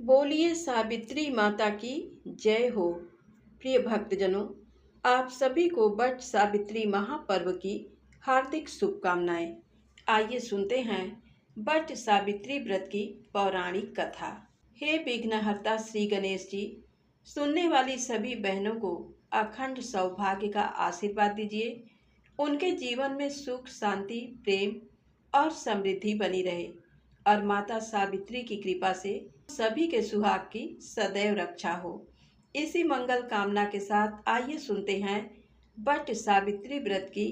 बोलिए सावित्री माता की जय हो। प्रिय भक्तजनों, आप सभी को वट सावित्री महापर्व की हार्दिक शुभकामनाएं। आइए सुनते हैं वट सावित्री व्रत की पौराणिक कथा। हे विघ्नहर्ता श्री गणेश जी, सुनने वाली सभी बहनों को अखंड सौभाग्य का आशीर्वाद दीजिए। उनके जीवन में सुख, शांति, प्रेम और समृद्धि बनी रहे और माता सावित्री की कृपा से सभी के सुहाग की सदैव रक्षा हो। इसी मंगल कामना के साथ आइए सुनते हैं वट सावित्री व्रत की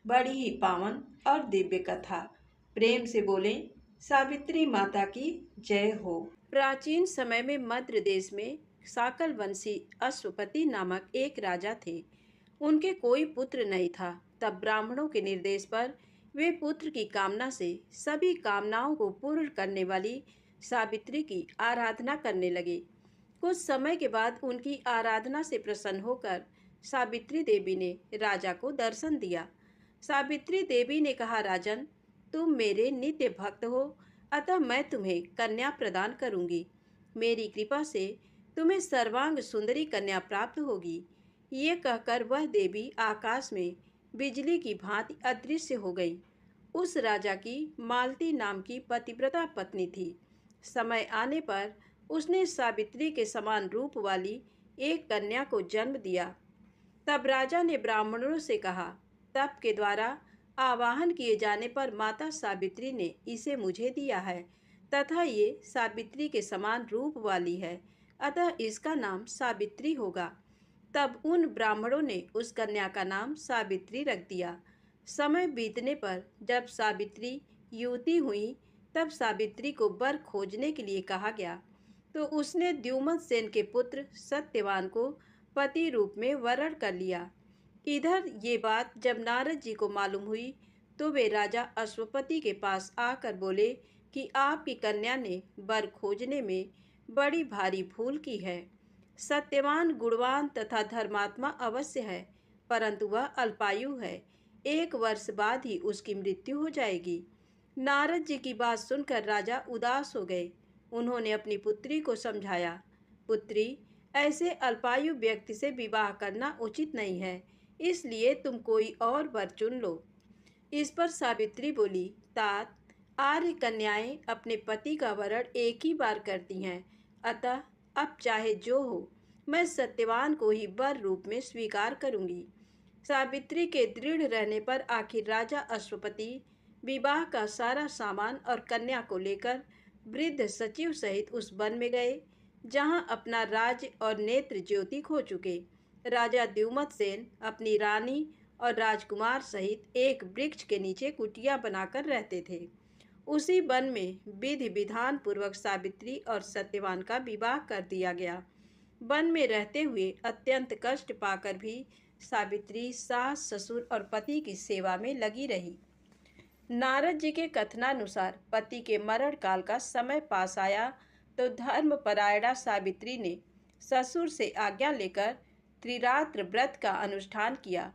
बड़ी ही पावन और दिव्य कथा। प्रेम से बोलें, सावित्री माता की जय हो। प्राचीन समय में मध्य देश में साकल वंशी अश्वपति नामक एक राजा थे। उनके कोई पुत्र नहीं था। तब ब्राह्मणों के निर्देश पर वे पुत्र की कामना से सभी कामनाओं को पूर्ण करने वाली सावित्री की आराधना करने लगे। कुछ समय के बाद उनकी आराधना से प्रसन्न होकर सावित्री देवी ने राजा को दर्शन दिया। सावित्री देवी ने कहा, राजन, तुम मेरे नित्य भक्त हो, अतः मैं तुम्हें कन्या प्रदान करूंगी। मेरी कृपा से तुम्हें सर्वांग सुंदरी कन्या प्राप्त होगी। ये कहकर वह देवी आकाश में बिजली की भांति अदृश्य हो गई। उस राजा की मालती नाम की पतिव्रता पत्नी थी। समय आने पर उसने सावित्री के समान रूप वाली एक कन्या को जन्म दिया। तब राजा ने ब्राह्मणों से कहा, तप के द्वारा आवाहन किए जाने पर माता सावित्री ने इसे मुझे दिया है तथा ये सावित्री के समान रूप वाली है, अतः इसका नाम सावित्री होगा। तब उन ब्राह्मणों ने उस कन्या का नाम सावित्री रख दिया। समय बीतने पर जब सावित्री युवती हुई, तब सावित्री को वर खोजने के लिए कहा गया, तो उसने द्युमत सेन के पुत्र सत्यवान को पति रूप में वरण कर लिया। इधर ये बात जब नारद जी को मालूम हुई, तो वे राजा अश्वपति के पास आकर बोले कि आपकी कन्या ने वर खोजने में बड़ी भारी भूल की है। सत्यवान गुणवान तथा धर्मात्मा अवश्य है, परंतु वह अल्पायु है। 1 वर्ष बाद ही उसकी मृत्यु हो जाएगी। नारद जी की बात सुनकर राजा उदास हो गए। उन्होंने अपनी पुत्री को समझाया, पुत्री, ऐसे अल्पायु व्यक्ति से विवाह करना उचित नहीं है, इसलिए तुम कोई और वर चुन लो। इस पर सावित्री बोली, तात, आर्य कन्याएं अपने पति का वरण एक ही बार करती हैं, अतः अब चाहे जो हो, मैं सत्यवान को ही वर रूप में स्वीकार करूंगी। सावित्री के दृढ़ रहने पर आखिर राजा अश्वपति विवाह का सारा सामान और कन्या को लेकर वृद्ध सचिव सहित उस वन में गए, जहां अपना राज्य और नेत्र ज्योति खो चुके राजा द्युमत सेन अपनी रानी और राजकुमार सहित एक वृक्ष के नीचे कुटिया बनाकर रहते थे। उसी वन में विधि विधान पूर्वक सावित्री और सत्यवान का विवाह कर दिया गया। वन में रहते हुए अत्यंत कष्ट पाकर भी सावित्री सास, ससुर और पति की सेवा में लगी रही। नारद जी के कथनानुसार पति के मरण काल का समय पास आया, तो धर्मपरायणा सावित्री ने ससुर से आज्ञा लेकर त्रिरात्र व्रत का अनुष्ठान किया।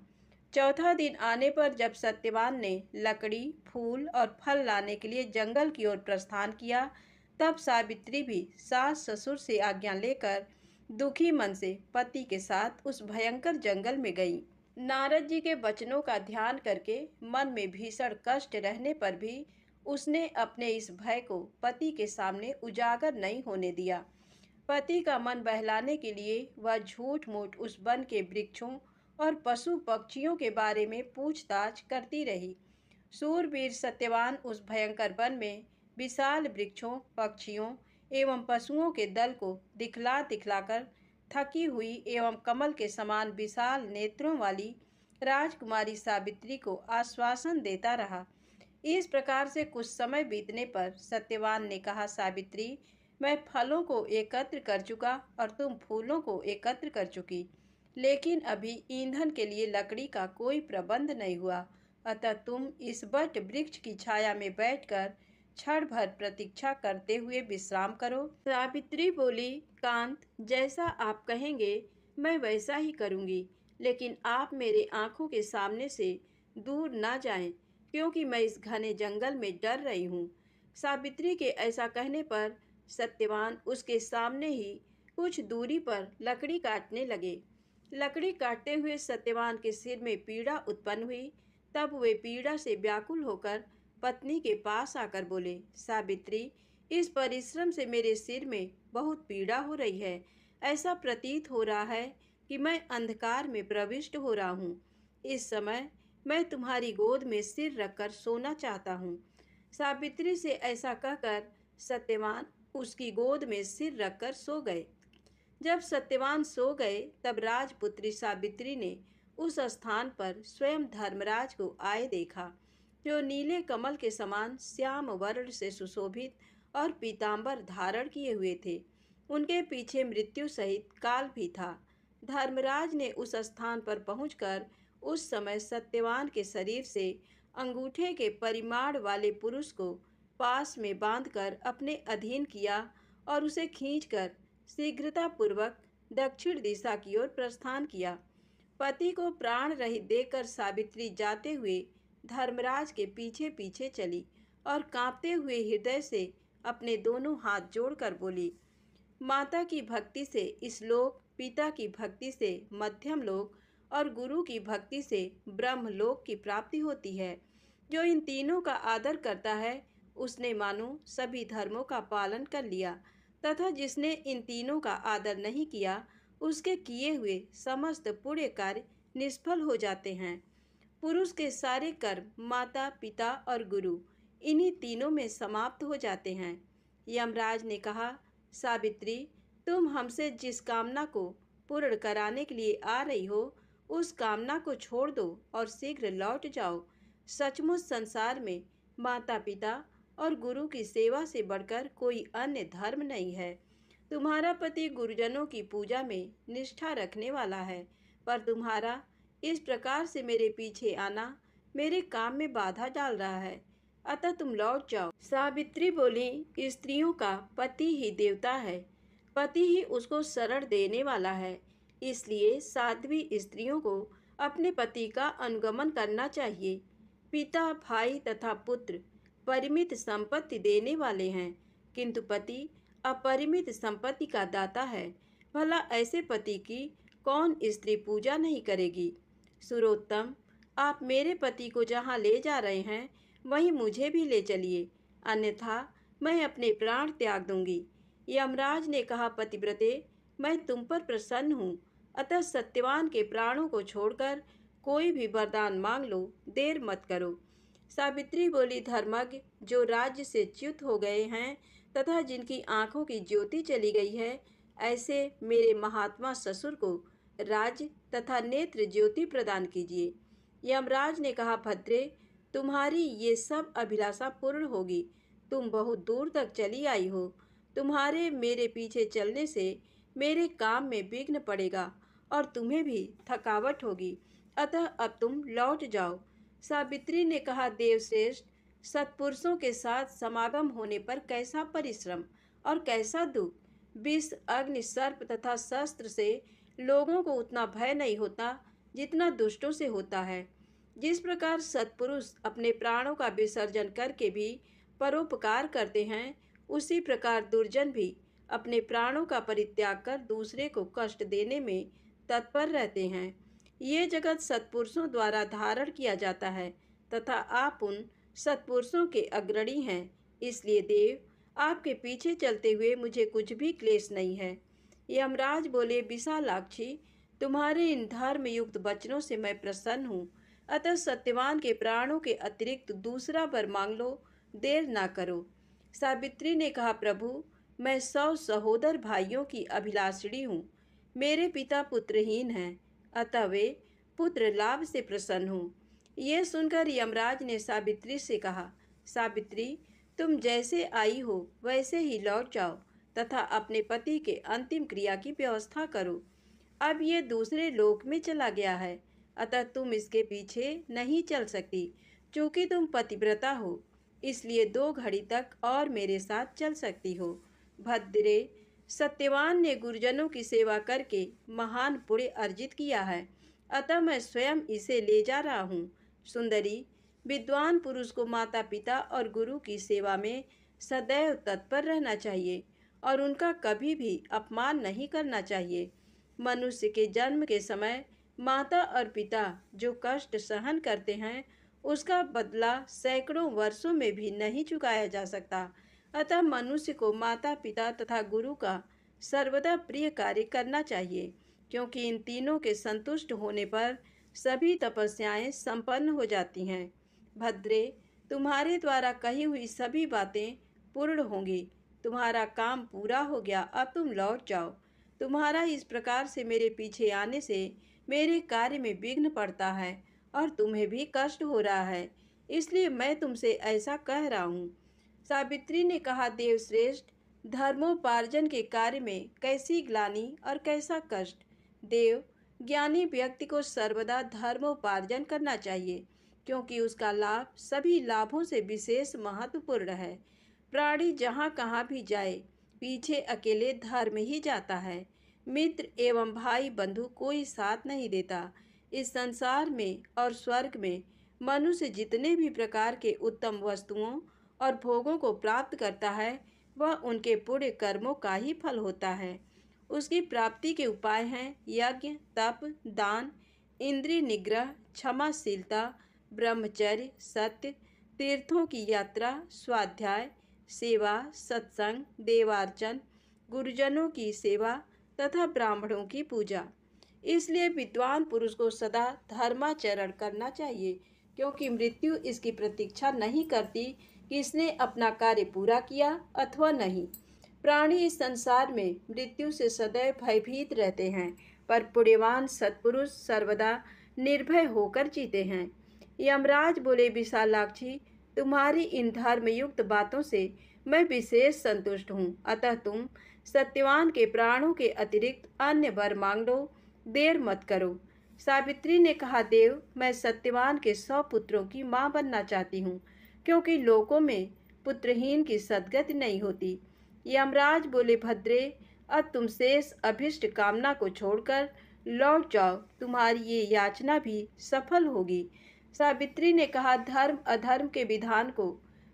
चौथा दिन आने पर जब सत्यवान ने लकड़ी, फूल और फल लाने के लिए जंगल की ओर प्रस्थान किया, तब सावित्री भी सास ससुर से आज्ञा लेकर दुखी मन से पति के साथ उस भयंकर जंगल में गई। नारद जी के वचनों का ध्यान करके मन में भीषण कष्ट रहने पर भी उसने अपने इस भय को पति के सामने उजागर नहीं होने दिया। पति का मन बहलाने के लिए वह झूठ मूठ उस वन के वृक्षों और पशु पक्षियों के बारे में पूछताछ करती रही। सूरवीर सत्यवान उस भयंकर वन में विशाल वृक्षों, पक्षियों एवं पशुओं के दल को दिखला दिखलाकर थकी हुई एवं कमल के समान विशाल नेत्रों वाली राजकुमारी सावित्री को आश्वासन देता रहा। इस प्रकार से कुछ समय बीतने पर सत्यवान ने कहा, सावित्री, मैं फलों को एकत्र कर चुका और तुम फूलों को एकत्र कर चुकी, लेकिन अभी ईंधन के लिए लकड़ी का कोई प्रबंध नहीं हुआ, अतः तुम इस वट वृक्ष की छाया में बैठकर क्षण भर प्रतीक्षा करते हुए विश्राम करो। सावित्री बोली, कांत, जैसा आप कहेंगे मैं वैसा ही करूंगी, लेकिन आप मेरे आंखों के सामने से दूर ना जाएं, क्योंकि मैं इस घने जंगल में डर रही हूँ। सावित्री के ऐसा कहने पर सत्यवान उसके सामने ही कुछ दूरी पर लकड़ी काटने लगे। लकड़ी काटते हुए सत्यवान के सिर में पीड़ा उत्पन्न हुई। तब वे पीड़ा से व्याकुल होकर पत्नी के पास आकर बोले, सावित्री, इस परिश्रम से मेरे सिर में बहुत पीड़ा हो रही है। ऐसा प्रतीत हो रहा है कि मैं अंधकार में प्रविष्ट हो रहा हूँ। इस समय मैं तुम्हारी गोद में सिर रखकर सोना चाहता हूँ। सावित्री से ऐसा कहकर सत्यवान उसकी गोद में सिर रखकर सो गए। जब सत्यवान सो गए तब राजपुत्री सावित्री ने उस स्थान पर स्वयं धर्मराज को आए देखा, जो नीले कमल के समान श्याम वर्ण से सुशोभित और पीतांबर धारण किए हुए थे। उनके पीछे मृत्यु सहित काल भी था। धर्मराज ने उस स्थान पर पहुंचकर उस समय सत्यवान के शरीर से अंगूठे के परिमाण वाले पुरुष को पास में बांधकर अपने अधीन किया और उसे खींचकर शीघ्रतापूर्वक दक्षिण दिशा की ओर प्रस्थान किया। पति को प्राण रहित देखकर सावित्री जाते हुए धर्मराज के पीछे पीछे चली और कांपते हुए हृदय से अपने दोनों हाथ जोड़कर बोली, माता की भक्ति से इस लोक, पिता की भक्ति से मध्यम लोक और गुरु की भक्ति से ब्रह्मलोक की प्राप्ति होती है। जो इन तीनों का आदर करता है उसने मानो सभी धर्मों का पालन कर लिया, तथा जिसने इन तीनों का आदर नहीं किया उसके किए हुए समस्त पुण्य कार्य निष्फल हो जाते हैं। पुरुष के सारे कर्म माता, पिता और गुरु इन्हीं तीनों में समाप्त हो जाते हैं। यमराज ने कहा, सावित्री, तुम हमसे जिस कामना को पूर्ण कराने के लिए आ रही हो उस कामना को छोड़ दो और शीघ्र लौट जाओ। सचमुच संसार में माता, पिता और गुरु की सेवा से बढ़कर कोई अन्य धर्म नहीं है। तुम्हारा पति गुरुजनों की पूजा में निष्ठा रखने वाला है, पर तुम्हारा इस प्रकार से मेरे पीछे आना मेरे काम में बाधा डाल रहा है, अतः तुम लौट जाओ। सावित्री बोली, स्त्रियों का पति ही देवता है, पति ही उसको शरण देने वाला है। इसलिए साध्वी स्त्रियों को अपने पति का अनुगमन करना चाहिए। पिता, भाई तथा पुत्र परिमित संपत्ति देने वाले हैं, किंतु पति अपरिमित संपत्ति का दाता है। भला ऐसे पति की कौन स्त्री पूजा नहीं करेगी। सुरोत्तम, आप मेरे पति को जहाँ ले जा रहे हैं वहीं मुझे भी ले चलिए, अन्यथा मैं अपने प्राण त्याग दूंगी। यमराज ने कहा, पतिव्रते, मैं तुम पर प्रसन्न हूँ, अतः सत्यवान के प्राणों को छोड़कर कोई भी वरदान मांग लो, देर मत करो। सावित्री बोली, धर्मज्ञ जो राज्य से च्युत हो गए हैं तथा जिनकी आंखों की ज्योति चली गई है, ऐसे मेरे महात्मा ससुर को राज्य तथा नेत्र ज्योति प्रदान कीजिए। यमराज ने कहा, भद्रे, तुम्हारी ये सब अभिलाषा पूर्ण होगी। तुम बहुत दूर तक चली आई हो, तुम्हारे मेरे पीछे चलने से मेरे काम में विघ्न पड़ेगा और तुम्हें भी थकावट होगी, अतः अब तुम लौट जाओ। सावित्री ने कहा, देवश्रेष्ठ, सत्पुरुषों के साथ समागम होने पर कैसा परिश्रम और कैसा दुख। विष, अग्नि, सर्प तथा शस्त्र से लोगों को उतना भय नहीं होता जितना दुष्टों से होता है। जिस प्रकार सत्पुरुष अपने प्राणों का विसर्जन करके भी परोपकार करते हैं, उसी प्रकार दुर्जन भी अपने प्राणों का परित्याग कर दूसरे को कष्ट देने में तत्पर रहते हैं। ये जगत सत्पुरुषों द्वारा धारण किया जाता है तथा आप उन सत्पुरुषों के अग्रणी हैं। इसलिए देव, आपके पीछे चलते हुए मुझे कुछ भी क्लेश नहीं है। यमराज बोले, विशालाक्षी, तुम्हारे इन धर्म युक्त वचनों से मैं प्रसन्न हूँ, अतः सत्यवान के प्राणों के अतिरिक्त दूसरा वर मांग लो, देर ना करो। सावित्री ने कहा, प्रभु, मैं 100 सहोदर भाइयों की अभिलाषिणी हूँ। मेरे पिता पुत्रहीन हैं, अतः वे पुत्र लाभ से प्रसन्न हूँ। ये सुनकर यमराज ने सावित्री से कहा, सावित्री, तुम जैसे आई हो वैसे ही लौट जाओ तथा अपने पति के अंतिम क्रिया की व्यवस्था करो। अब ये दूसरे लोक में चला गया है, अतः तुम इसके पीछे नहीं चल सकती। चूँकि तुम पतिव्रता हो, इसलिए 2 घड़ी तक और मेरे साथ चल सकती हो। भद्रे, सत्यवान ने गुरुजनों की सेवा करके महान पुण्य अर्जित किया है, अतः मैं स्वयं इसे ले जा रहा हूँ। सुंदरी, विद्वान पुरुष को माता, पिता और गुरु की सेवा में सदैव तत्पर रहना चाहिए और उनका कभी भी अपमान नहीं करना चाहिए। मनुष्य के जन्म के समय माता और पिता जो कष्ट सहन करते हैं, उसका बदला सैकड़ों वर्षों में भी नहीं चुकाया जा सकता। अतः मनुष्य को माता पिता तथा गुरु का सर्वदा प्रिय कार्य करना चाहिए, क्योंकि इन तीनों के संतुष्ट होने पर सभी तपस्याएं संपन्न हो जाती हैं। भद्रे, तुम्हारे द्वारा कही हुई सभी बातें पूर्ण होंगी। तुम्हारा काम पूरा हो गया, अब तुम लौट जाओ। तुम्हारा इस प्रकार से मेरे पीछे आने से मेरे कार्य में विघ्न पड़ता है और तुम्हें भी कष्ट हो रहा है, इसलिए मैं तुमसे ऐसा कह रहा हूँ। सावित्री ने कहा, देवश्रेष्ठ, धर्मोपार्जन के कार्य में कैसी ग्लानि और कैसा कष्ट। देव, ज्ञानी व्यक्ति को सर्वदा धर्मोपार्जन करना चाहिए, क्योंकि उसका लाभ सभी लाभों से विशेष महत्वपूर्ण है। प्राणी जहाँ कहाँ भी जाए, पीछे अकेले धर्म ही जाता है। मित्र एवं भाई बंधु कोई साथ नहीं देता। इस संसार में और स्वर्ग में मनुष्य जितने भी प्रकार के उत्तम वस्तुओं और भोगों को प्राप्त करता है, वह उनके पुण्य कर्मों का ही फल होता है। उसकी प्राप्ति के उपाय हैं यज्ञ, तप, दान, इंद्रिय निग्रह, क्षमाशीलता, ब्रह्मचर्य, सत्य, तीर्थों की यात्रा, स्वाध्याय, सेवा, सत्संग, देवार्चन, गुरुजनों की सेवा तथा ब्राह्मणों की पूजा। इसलिए विद्वान पुरुष को सदा धर्माचरण करना चाहिए, क्योंकि मृत्यु इसकी प्रतीक्षा नहीं करती कि इसने अपना कार्य पूरा किया अथवा नहीं। प्राणी इस संसार में मृत्यु से सदैव भयभीत रहते हैं, पर पुण्यवान सत्पुरुष सर्वदा निर्भय होकर जीते हैं। यमराज बोले, विशालाक्षी, तुम्हारी इन धर्मयुक्त बातों से मैं विशेष संतुष्ट हूँ, अतः तुम सत्यवान के प्राणों के अतिरिक्त अन्य वर मांग लो, देर मत करो। सावित्री ने कहा, देव, मैं सत्यवान के 100 पुत्रों की माँ बनना चाहती हूँ, क्योंकि लोकों में पुत्रहीन की सद्गति नहीं होती। यमराज बोले, भद्रे, अब तुम शेष अभिष्ट कामना को छोड़कर लौट जाओ, तुम्हारी ये याचना भी सफल होगी। सावित्री ने कहा, धर्म अधर्म के विधान को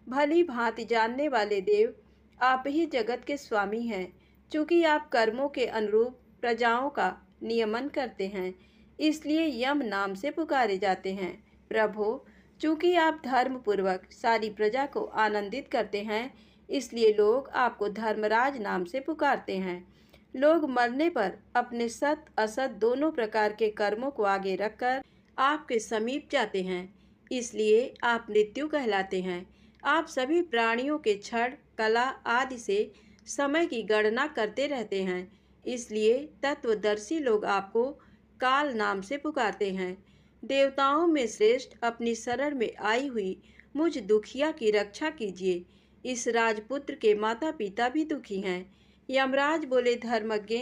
भली भांति जानने वाले देव, आप ही जगत के स्वामी हैं। चूंकि आप कर्मों के अनुरूप प्रजाओं का नियमन करते हैं, इसलिए यम नाम से पुकारे जाते हैं। प्रभो, चूंकि आप धर्म पूर्वक सारी प्रजा को आनंदित करते हैं, इसलिए लोग आपको धर्मराज नाम से पुकारते हैं। लोग मरने पर अपने सत असत दोनों प्रकार के कर्मों को आगे रखकर आपके समीप जाते हैं, इसलिए आप मृत्यु कहलाते हैं। आप सभी प्राणियों के क्षण, कला आदि से समय की गणना करते रहते हैं, इसलिए तत्वदर्शी लोग आपको काल नाम से पुकारते हैं। देवताओं में श्रेष्ठ, अपनी शरण में आई हुई मुझ दुखिया की रक्षा कीजिए। इस राजपुत्र के माता पिता भी दुखी हैं। यमराज बोले, धर्मज्ञ,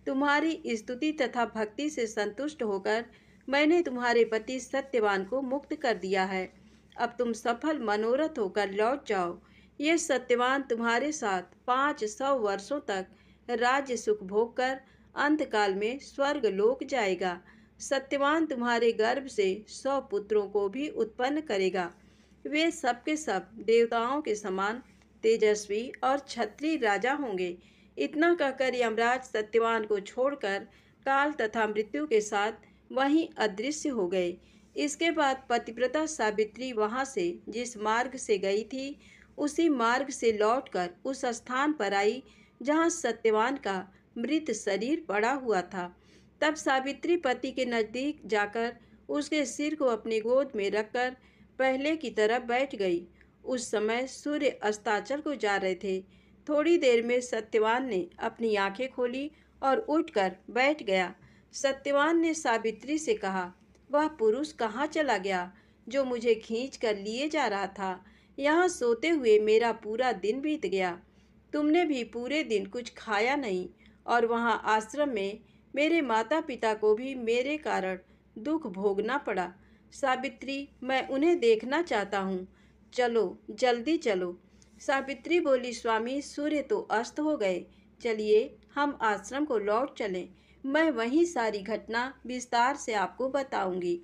तुम्हारी स्तुति तथा भक्ति से संतुष्ट होकर मैंने तुम्हारे पति सत्यवान को मुक्त कर दिया है। अब तुम सफल मनोरथ होकर लौट जाओ। ये सत्यवान तुम्हारे साथ 500 वर्षों तक राज्य सुख भोग कर अंतकाल में स्वर्ग लोक जाएगा। सत्यवान तुम्हारे गर्भ से 100 पुत्रों को भी उत्पन्न करेगा। वे सब के सब देवताओं के समान तेजस्वी और क्षत्रिय राजा होंगे। इतना कहकर यमराज सत्यवान को छोड़कर काल तथा मृत्यु के साथ वहीं अदृश्य हो गए। इसके बाद पतिव्रता सावित्री वहां से जिस मार्ग से गई थी, उसी मार्ग से लौटकर उस स्थान पर आई जहां सत्यवान का मृत शरीर पड़ा हुआ था। तब सावित्री पति के नजदीक जाकर उसके सिर को अपनी गोद में रखकर पहले की तरह बैठ गई। उस समय सूर्य अस्ताचल को जा रहे थे। थोड़ी देर में सत्यवान ने अपनी आंखें खोली और उठकर बैठ गया। सत्यवान ने सावित्री से कहा, वह पुरुष कहाँ चला गया जो मुझे खींच कर लिए जा रहा था? यहाँ सोते हुए मेरा पूरा दिन बीत गया। तुमने भी पूरे दिन कुछ खाया नहीं, और वहाँ आश्रम में मेरे माता पिता को भी मेरे कारण दुख भोगना पड़ा। सावित्री, मैं उन्हें देखना चाहता हूँ, चलो जल्दी चलो। सावित्री बोली, स्वामी, सूर्य तो अस्त हो गए, चलिए हम आश्रम को लौट चलें। मैं वहीं सारी घटना विस्तार से आपको बताऊंगी।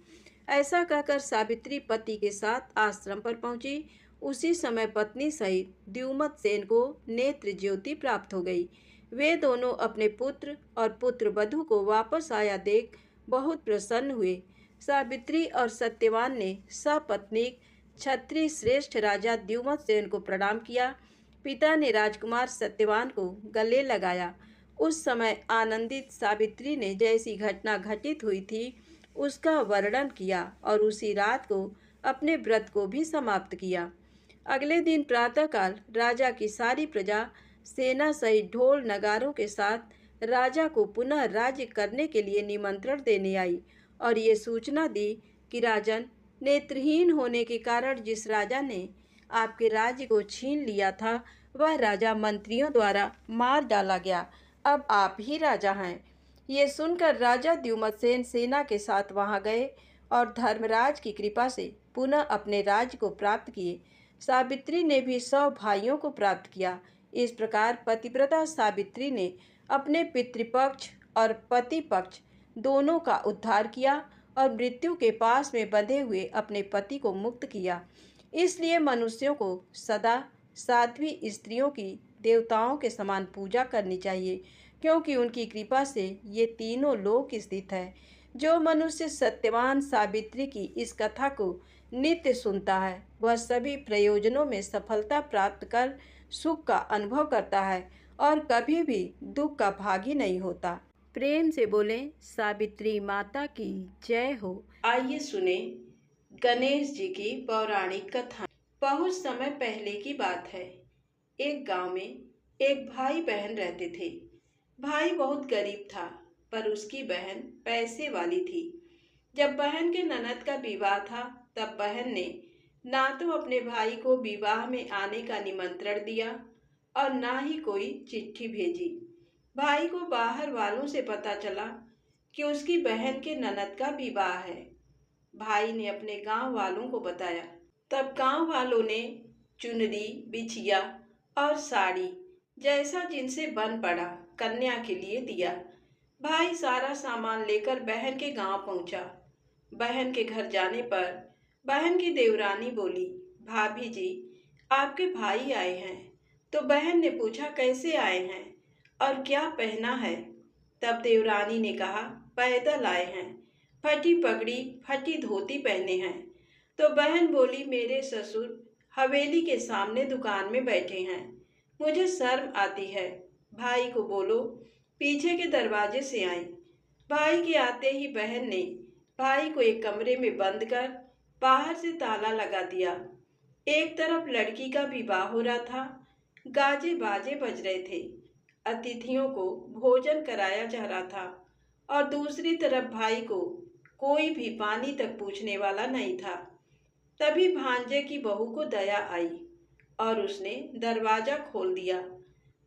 ऐसा कहकर सावित्री पति के साथ आश्रम पर पहुंची। उसी समय पत्नी सहित द्युमत सेन को नेत्र ज्योति प्राप्त हो गई। वे दोनों अपने पुत्र और पुत्र वधू को वापस आया देख बहुत प्रसन्न हुए। सावित्री और सत्यवान ने सपत्नीक क्षत्रिय श्रेष्ठ राजा द्युमत सेन को प्रणाम किया। पिता ने राजकुमार सत्यवान को गले लगाया। उस समय आनंदित सावित्री ने जैसी घटना घटित हुई थी उसका वर्णन किया और उसी रात को अपने व्रत को भी समाप्त किया। अगले दिन प्रातःकाल राजा की सारी प्रजा सेना सहित ढोल नगारों के साथ राजा को पुनः राज्य करने के लिए निमंत्रण देने आई और ये सूचना दी कि राजन, नेत्रहीन होने के कारण जिस राजा ने आपके राज्य को छीन लिया था वह राजा मंत्रियों द्वारा मार डाला गया। अब आप ही राजा हैं। ये सुनकर राजा द्युमत्सेन सेना के साथ वहां गए और धर्मराज की कृपा से पुनः अपने राज्य को प्राप्त किए। सावित्री ने भी 100 भाइयों को प्राप्त किया। इस प्रकार पतिव्रता सावित्री ने अपने पितृपक्ष और पति पक्ष दोनों का उद्धार किया और मृत्यु के पास में बंधे हुए अपने पति को मुक्त किया। इसलिए मनुष्यों को सदा साध्वी स्त्रियों की देवताओं के समान पूजा करनी चाहिए, क्योंकि उनकी कृपा से ये तीनों लोक स्थित है। जो मनुष्य सत्यवान सावित्री की इस कथा को नित्य सुनता है वह सभी प्रयोजनों में सफलता प्राप्त कर सुख का अनुभव करता है और कभी भी दुख का भागी नहीं होता। प्रेम से बोले सावित्री माता की जय हो। आइए सुने गणेश जी की पौराणिक कथा। बहुत समय पहले की बात है। एक गांव में एक भाई बहन रहते थे। भाई बहुत गरीब था पर उसकी बहन पैसे वाली थी। जब बहन के ननद का विवाह था तब बहन ने ना तो अपने भाई को विवाह में आने का निमंत्रण दिया और ना ही कोई चिट्ठी भेजी। भाई को बाहर वालों से पता चला कि उसकी बहन के ननद का विवाह है। भाई ने अपने गांव वालों को बताया। तब गांव वालों ने चुनरी, बिछिया और साड़ी जैसा जिनसे बन पड़ा कन्या के लिए दिया। भाई सारा सामान लेकर बहन के गांव पहुंचा। बहन के घर जाने पर बहन की देवरानी बोली, भाभी जी, आपके भाई आए हैं। तो बहन ने पूछा, कैसे आए हैं और क्या पहना है? तब देवरानी ने कहा, पैदल आए हैं, फटी पगड़ी फटी धोती पहने हैं। तो बहन बोली, मेरे ससुर हवेली के सामने दुकान में बैठे हैं, मुझे शर्म आती है। भाई को बोलो पीछे के दरवाजे से आई। भाई के आते ही बहन ने भाई को एक कमरे में बंद कर बाहर से ताला लगा दिया। एक तरफ लड़की का विवाह हो रहा था, गाजे बाजे बज रहे थे, अतिथियों को भोजन कराया जा रहा था और दूसरी तरफ भाई को कोई भी पानी तक पूछने वाला नहीं था। तभी भांजे की बहू को दया आई और उसने दरवाजा खोल दिया।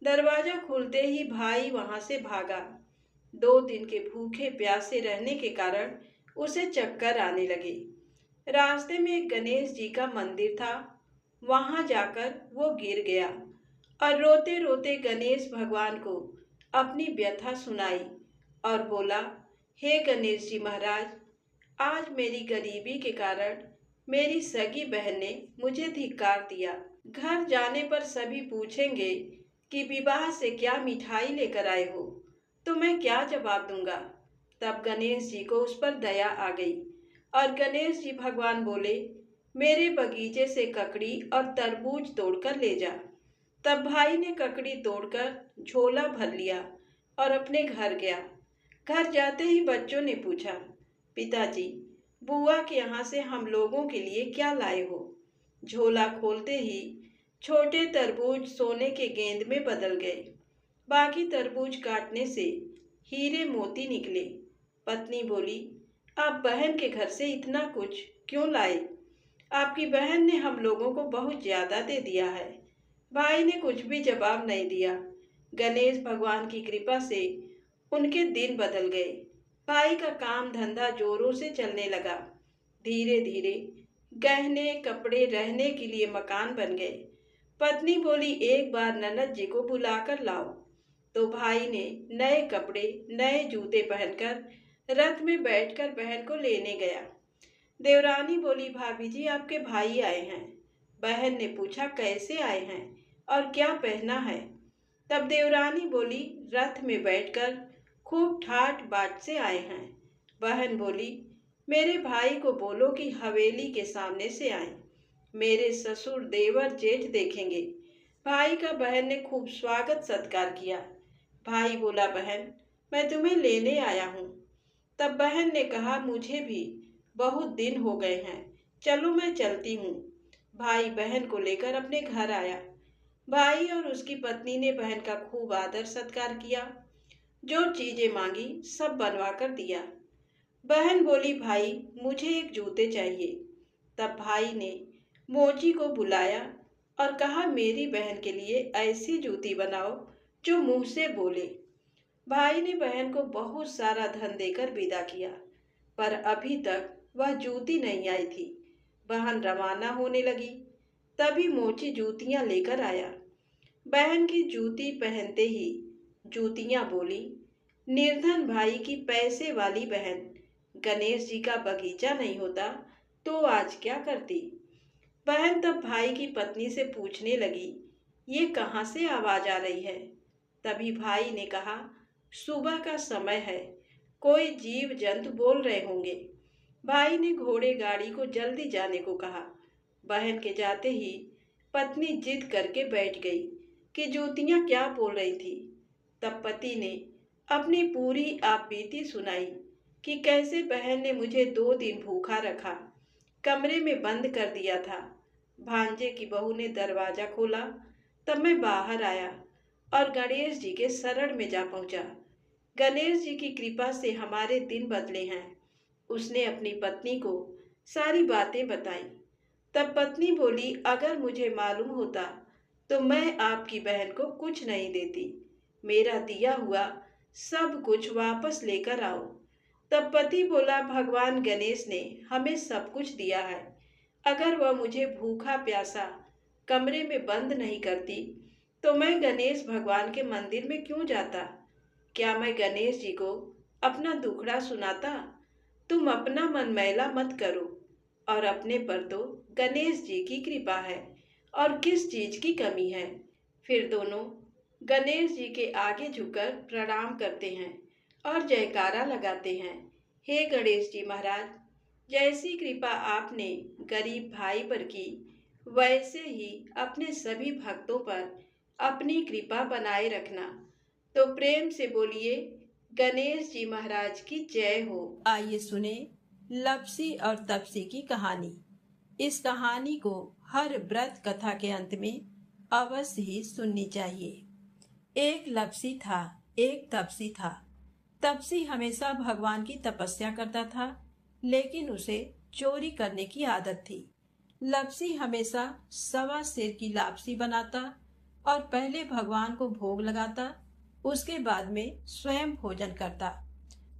दरवाजा खुलते ही भाई वहां से भागा। 2 दिन के भूखे प्यासे रहने के कारण उसे चक्कर आने लगे। रास्ते में एक गणेश जी का मंदिर था, वहां जाकर वो गिर गया और रोते रोते गणेश भगवान को अपनी व्यथा सुनाई और बोला, हे गणेश जी महाराज, आज मेरी गरीबी के कारण मेरी सगी बहन ने मुझे धिक्कार दिया। घर जाने पर सभी पूछेंगे कि विवाह से क्या मिठाई लेकर आए हो, तो मैं क्या जवाब दूंगा। तब गणेश जी को उस पर दया आ गई और गणेश जी भगवान बोले, मेरे बगीचे से ककड़ी और तरबूज तोड़कर ले जा। तब भाई ने ककड़ी तोड़कर झोला भर लिया और अपने घर गया। घर जाते ही बच्चों ने पूछा, पिताजी, बुआ के यहाँ से हम लोगों के लिए क्या लाए हो? झोला खोलते ही छोटे तरबूज सोने के गेंद में बदल गए। बाकी तरबूज काटने से हीरे मोती निकले। पत्नी बोली, आप बहन के घर से इतना कुछ क्यों लाए? आपकी बहन ने हम लोगों को बहुत ज्यादा दे दिया है। भाई ने कुछ भी जवाब नहीं दिया। गणेश भगवान की कृपा से उनके दिन बदल गए। भाई का काम धंधा जोरों से चलने लगा। धीरे धीरे गहने कपड़े रहने के लिए मकान बन गए। पत्नी बोली, एक बार ननद जी को बुलाकर लाओ। तो भाई ने नए कपड़े नए जूते पहनकर रथ में बैठकर बहन को लेने गया। देवरानी बोली, भाभी जी, आपके भाई आए हैं। बहन ने पूछा, कैसे आए हैं और क्या पहना है? तब देवरानी बोली, रथ में बैठकर खूब ठाट बाट से आए हैं। बहन बोली, मेरे भाई को बोलो कि हवेली के सामने से आए, मेरे ससुर देवर जेठ देखेंगे। भाई का बहन ने खूब स्वागत सत्कार किया। भाई बोला, बहन मैं तुम्हें लेने आया हूँ। तब बहन ने कहा, मुझे भी बहुत दिन हो गए हैं, चलो मैं चलती हूँ। भाई बहन को लेकर अपने घर आया। भाई और उसकी पत्नी ने बहन का खूब आदर सत्कार किया। जो चीजें मांगी सब बनवा कर दिया। बहन बोली, भाई मुझे एक जूते चाहिए। तब भाई ने मोची को बुलाया और कहा, मेरी बहन के लिए ऐसी जूती बनाओ जो मुंह से बोले। भाई ने बहन को बहुत सारा धन देकर विदा किया, पर अभी तक वह जूती नहीं आई थी। बहन रवाना होने लगी, तभी मोची जूतियां लेकर आया। बहन की जूती पहनते ही जूतियां बोली, निर्धन भाई की पैसे वाली बहन, गणेश जी का बगीचा नहीं होता तो आज क्या करती। बहन तब भाई की पत्नी से पूछने लगी, ये कहाँ से आवाज आ रही है? तभी भाई ने कहा, सुबह का समय है, कोई जीव जंतु बोल रहे होंगे। भाई ने घोड़े गाड़ी को जल्दी जाने को कहा। बहन के जाते ही पत्नी जिद करके बैठ गई कि जूतियां क्या बोल रही थी। तब पति ने अपनी पूरी आपबीती सुनाई कि कैसे बहन ने मुझे 2 दिन भूखा रखा, कमरे में बंद कर दिया था। भांजे की बहू ने दरवाजा खोला, तब मैं बाहर आया और गणेश जी के शरण में जा पहुंचा। गणेश जी की कृपा से हमारे दिन बदले हैं। उसने अपनी पत्नी को सारी बातें बताई। तब पत्नी बोली, अगर मुझे मालूम होता तो मैं आपकी बहन को कुछ नहीं देती। मेरा दिया हुआ सब कुछ वापस लेकर आओ। तब पति बोला, भगवान गणेश ने हमें सब कुछ दिया है, अगर वह मुझे भूखा प्यासा कमरे में बंद नहीं करती तो मैं गणेश भगवान के मंदिर में क्यों जाता? क्या मैं गणेश जी को अपना दुखड़ा सुनाता? तुम अपना मन मैला मत करो, और अपने पर तो गणेश जी की कृपा है और किस चीज की कमी है। फिर दोनों गणेश जी के आगे झुककर प्रणाम करते हैं और जयकारा लगाते हैं। हे गणेश जी महाराज, जैसी कृपा आपने गरीब भाई पर की, वैसे ही अपने सभी भक्तों पर अपनी कृपा बनाए रखना। तो प्रेम से बोलिए, गणेश जी महाराज की जय हो। आइए सुने लपसी और तपसी की कहानी। इस कहानी को हर व्रत कथा के अंत में अवश्य ही सुननी चाहिए। एक लपसी था, एक तपसी था। तपसी हमेशा भगवान की तपस्या करता था, लेकिन उसे चोरी करने की आदत थी। लपसी हमेशा 1.25 सेर की लापसी बनाता और पहले भगवान को भोग लगाता, उसके बाद में स्वयं भोजन करता।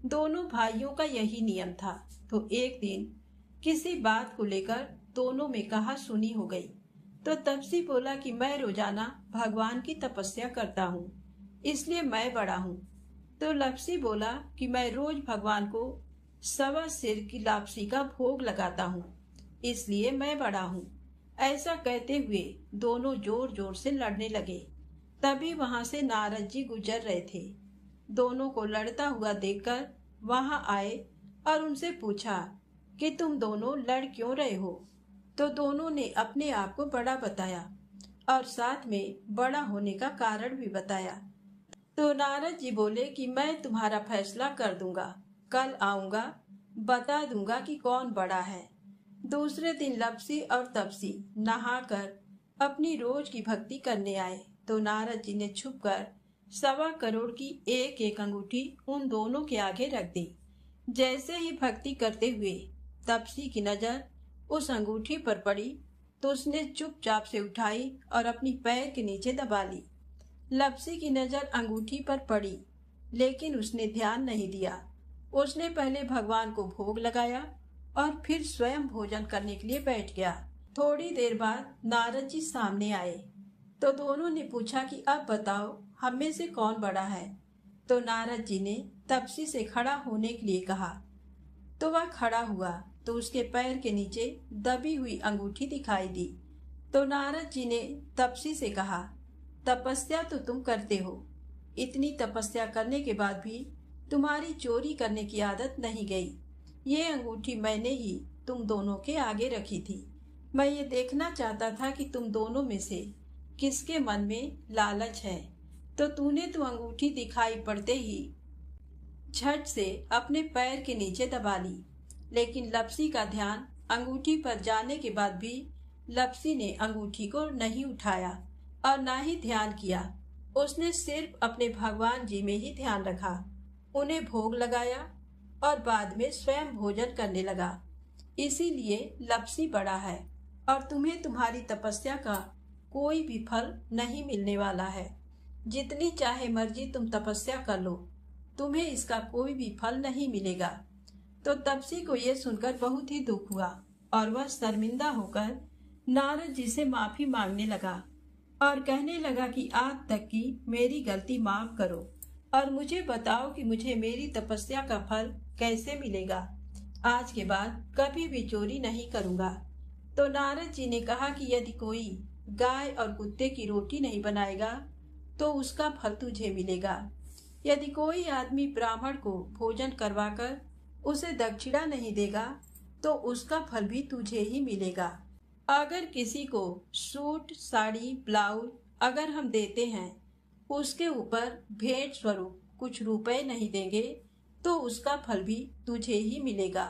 दोनों भाइयों का यही नियम था। तो एक दिन किसी बात को लेकर दोनों में कहा सुनी हो गई। तो तपसी बोला कि मैं रोजाना भगवान की तपस्या करता हूँ, इसलिए मैं बड़ा हूँ। तो लपसी बोला कि मैं रोज भगवान को 1.25 सेर की लापसी का भोग लगाता हूँ, इसलिए मैं बड़ा हूँ। ऐसा कहते हुए दोनों जोर जोर से लड़ने लगे। तभी वहां से नारद जी गुजर रहे थे। दोनों को लड़ता हुआ देखकर वहां आए और उनसे पूछा कि तुम दोनों लड़ क्यों रहे हो? तो दोनों ने अपने आप को बड़ा बताया और साथ में बड़ा होने का कारण भी बताया। तो नारद जी बोले कि मैं तुम्हारा फैसला कर दूंगा, कल आऊंगा, बता दूंगा कि कौन बड़ा है। दूसरे दिन लपसी और तपसी नहाकर अपनी रोज की भक्ति करने आए। तो नारद जी ने छुपकर 1.25 करोड़ की एक एक अंगूठी उन दोनों के आगे रख दी। जैसे ही भक्ति करते हुए तपसी की नजर उस अंगूठी पर पड़ी तो उसने चुपचाप से उठाई और अपनी पैर के नीचे दबा ली। लपसी की नजर अंगूठी पर पड़ी, लेकिन उसने ध्यान नहीं दिया। उसने पहले भगवान को भोग लगाया और फिर स्वयं भोजन करने के लिए बैठ गया। थोड़ी देर बाद नारद जी सामने आए। तो दोनों ने पूछा कि अब बताओ हम में से कौन बड़ा है। तो नारद जी ने तपसी से खड़ा होने के लिए कहा। तो वह खड़ा हुआ तो उसके पैर के नीचे दबी हुई अंगूठी दिखाई दी। तो नारद जी ने तपसी से कहा, तपस्या तो तुम करते हो, इतनी तपस्या करने के बाद भी तुम्हारी चोरी करने की आदत नहीं गई। ये अंगूठी मैंने ही तुम दोनों के आगे रखी थी। मैं ये देखना चाहता था कि तुम दोनों में से किसके मन में लालच है। तो तूने तो अंगूठी दिखाई पड़ते ही झट से अपने पैर के नीचे दबा ली, लेकिन लपसी का ध्यान अंगूठी पर जाने के बाद भी लपसी ने अंगूठी को नहीं उठाया और ना ही ध्यान किया। उसने सिर्फ अपने भगवान जी में ही ध्यान रखा, उन्हें भोग लगाया और बाद में स्वयं भोजन करने लगा। इसीलिए लपसी बड़ा है और तुम्हें तुम्हारी तपस्या का कोई भी फल नहीं मिलने वाला है। जितनी चाहे मर्जी तुम तपस्या कर लो, तुम्हें इसका कोई भी फल नहीं मिलेगा। तो तपसी को यह सुनकर बहुत ही दुख हुआ और वह शर्मिंदा होकर नारद जी से माफी मांगने लगा और कहने लगा कि आज तक की मेरी गलती माफ करो और मुझे बताओ कि मुझे मेरी तपस्या का फल कैसे मिलेगा। आज के बाद कभी भी चोरी नहीं करूंगा। तो नारद जी ने कहा कि यदि कोई गाय और कुत्ते की रोटी नहीं बनाएगा तो उसका फल तुझे मिलेगा। यदि कोई आदमी ब्राह्मण को भोजन करवाकर उसे दक्षिणा नहीं देगा तो उसका फल भी तुझे ही मिलेगा। अगर किसी को सूट, साड़ी, ब्लाउज अगर हम देते हैं, उसके ऊपर भेंट स्वरूप कुछ रुपए नहीं देंगे तो उसका फल भी तुझे ही मिलेगा।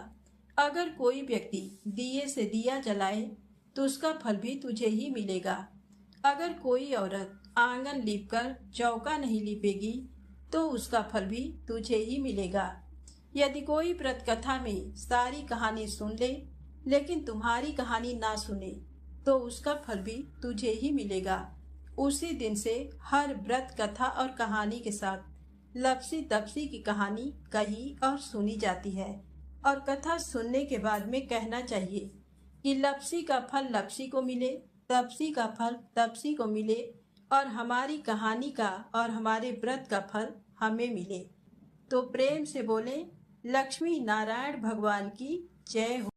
अगर कोई व्यक्ति दिए से दिया जलाए तो उसका फल भी तुझे ही मिलेगा। अगर कोई औरत आंगन लीपकर चौका नहीं लीपेगी तो उसका फल भी तुझे ही मिलेगा। यदि कोई व्रत कथा में सारी कहानी सुन ले लेकिन तुम्हारी कहानी ना सुने तो उसका फल भी तुझे ही मिलेगा। उसी दिन से हर व्रत कथा और कहानी के साथ लपसी तपसी की कहानी कही और सुनी जाती है और कथा सुनने के बाद में कहना चाहिए कि लपसी का फल लपसी को मिले, तपसी का फल तपसी को मिले और हमारी कहानी का और हमारे व्रत का फल हमें मिले। तो प्रेम से बोले लक्ष्मी नारायण भगवान की जय हो।